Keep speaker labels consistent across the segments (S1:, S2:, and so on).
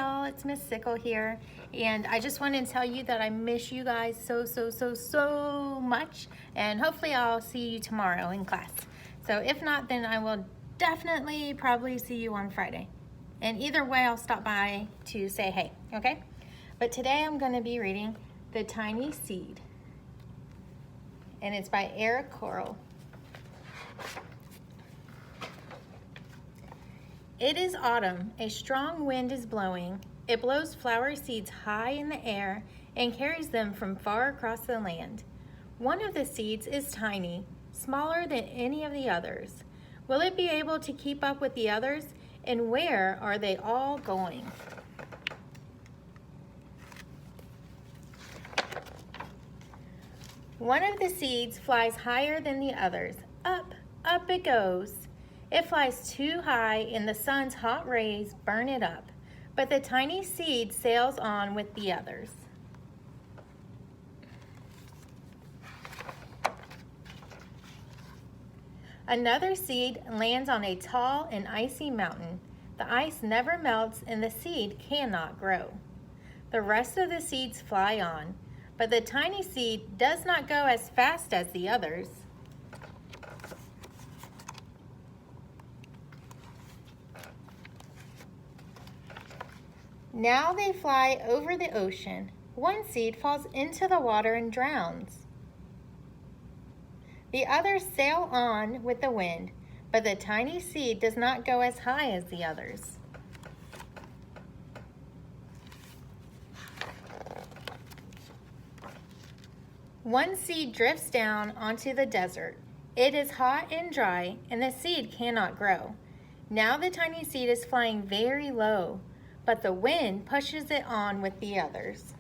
S1: y'all, it's Miss Sickle here, and I just wanted to tell you that I miss you guys so much, and hopefully I'll see you tomorrow in class. So if not, then I will definitely probably see you on Friday. And either way, I'll stop by to say hey, okay? But today I'm going to be reading The Tiny Seed, and it's by Eric Carle. It is autumn. A strong wind is blowing. It blows flower seeds high in the air and carries them from far across the land. One of the seeds is tiny, smaller than any of the others. Will it be able to keep up with the others? And where are they all going? One of the seeds flies higher than the others. Up, up it goes. It flies too high and the sun's hot rays burn it up, but the tiny seed sails on with the others. Another seed lands on a tall and icy mountain. The ice never melts and the seed cannot grow. The rest of the seeds fly on, but the tiny seed does not go as fast as the others. Now they fly over the ocean. One seed falls into the water and drowns. The others sail on with the wind, but the tiny seed does not go as high as the others. One seed drifts down onto the desert. It is hot and dry, and the seed cannot grow. Now the tiny seed is flying very low, but the wind pushes it on with the others.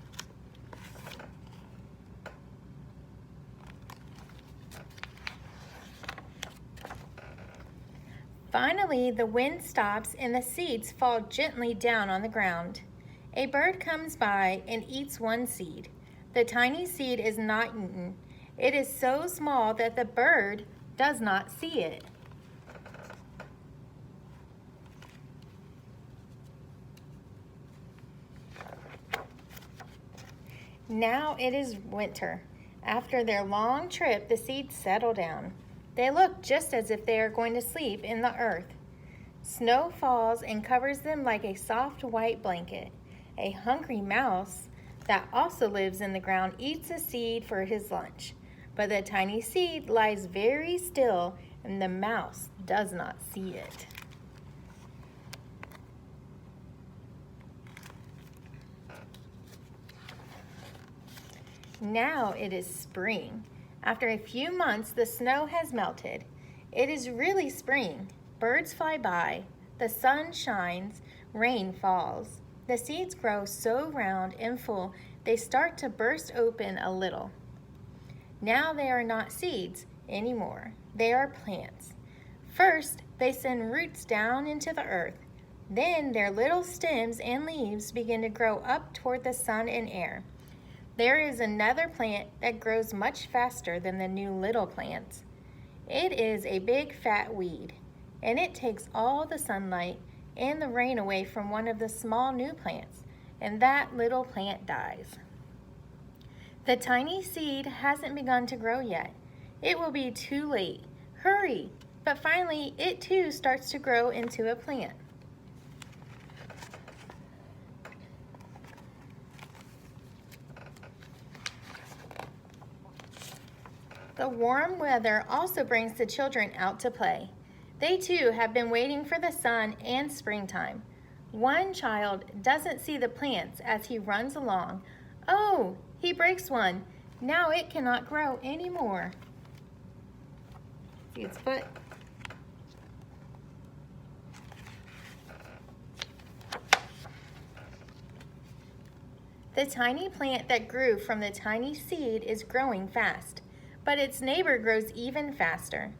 S1: Finally, the wind stops and the seeds fall gently down on the ground. A bird comes by and eats one seed. The tiny seed is not eaten. It is so small that the bird does not see it. Now it is winter. After their long trip, the seeds settle down. They look just as if they are going to sleep in the earth. Snow falls and covers them like a soft white blanket. A hungry mouse that also lives in the ground eats a seed for his lunch. But the tiny seed lies very still and the mouse does not see it. Now it is spring. After a few months, the snow has melted. It is really spring. Birds fly by. The sun shines. Rain falls. The seeds grow so round and full, they start to burst open a little. Now they are not seeds anymore. They are plants. First, they send roots down into the earth. Then their little stems and leaves begin to grow up toward the sun and air. There is another plant that grows much faster than the new little plants. It is a big fat weed, and it takes all the sunlight and the rain away from one of the small new plants, and that little plant dies. The tiny seed hasn't begun to grow yet. It will be too late. Hurry! But finally, it too starts to grow into a plant. The warm weather also brings the children out to play. They too have been waiting for the sun and springtime. One child doesn't see the plants as he runs along. Oh, he breaks one. Now it cannot grow anymore. See its foot? The tiny plant that grew from the tiny seed is growing fast. But its neighbor grows even faster.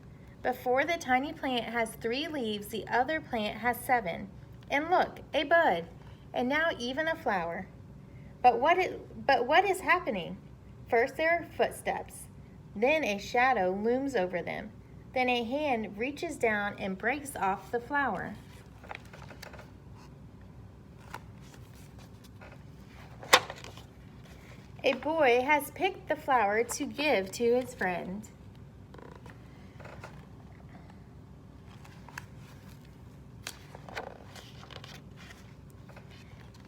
S1: Before the tiny plant has 3 leaves, the other plant has 7. And look, a bud, and now even a flower. But what is happening? First there are footsteps. Then a shadow looms over them. Then a hand reaches down and breaks off the flower. A boy has picked the flower to give to his friend.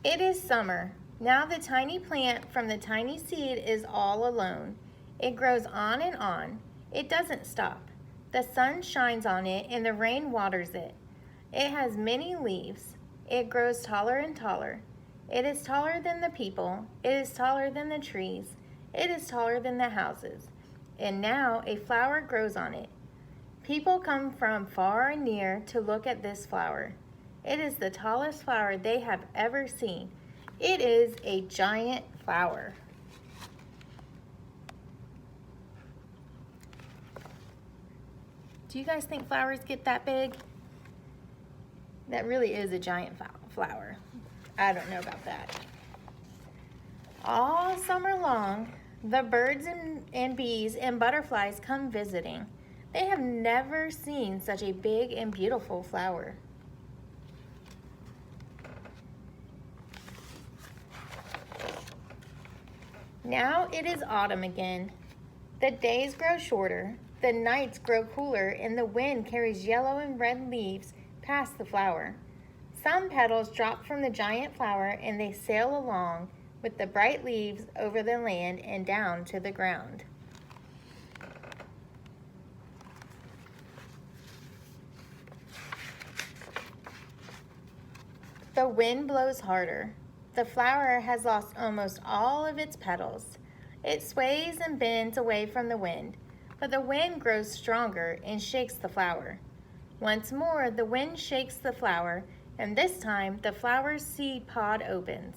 S1: It is summer. Now the tiny plant from the tiny seed is all alone. It grows on and on. It doesn't stop. The sun shines on it and the rain waters it. It has many leaves. It grows taller and taller. It is taller than the people. It is taller than the trees. It is taller than the houses. And now a flower grows on it. People come from far and near to look at this flower. It is the tallest flower they have ever seen. It is a giant flower. Do you guys think flowers get that big? That really is a giant flower. I don't know about that. All summer long, the birds and bees and butterflies come visiting. They have never seen such a big and beautiful flower. Now it is autumn again. The days grow shorter, the nights grow cooler, and the wind carries yellow and red leaves past the flower. Some petals drop from the giant flower and they sail along with the bright leaves over the land and down to the ground. The wind blows harder. The flower has lost almost all of its petals. It sways and bends away from the wind, but the wind grows stronger and shakes the flower. Once more, the wind shakes the flower, and this time the flower's seed pod opens.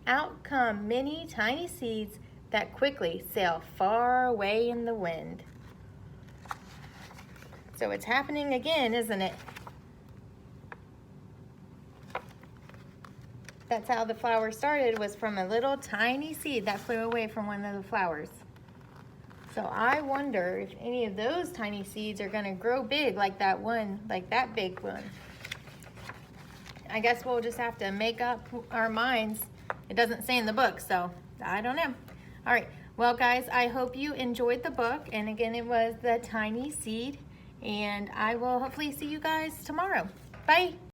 S1: Out come many tiny seeds that quickly sail far away in the wind. So it's happening again, isn't it? That's how the flower started, was from a little tiny seed that flew away from one of the flowers. So I wonder if any of those tiny seeds are gonna grow big like that one, like that big one. I guess we'll just have to make up our minds. It doesn't say in the book, so I don't know. All right, well guys, I hope you enjoyed the book. And again, it was The Tiny Seed. And I will hopefully see you guys tomorrow. Bye.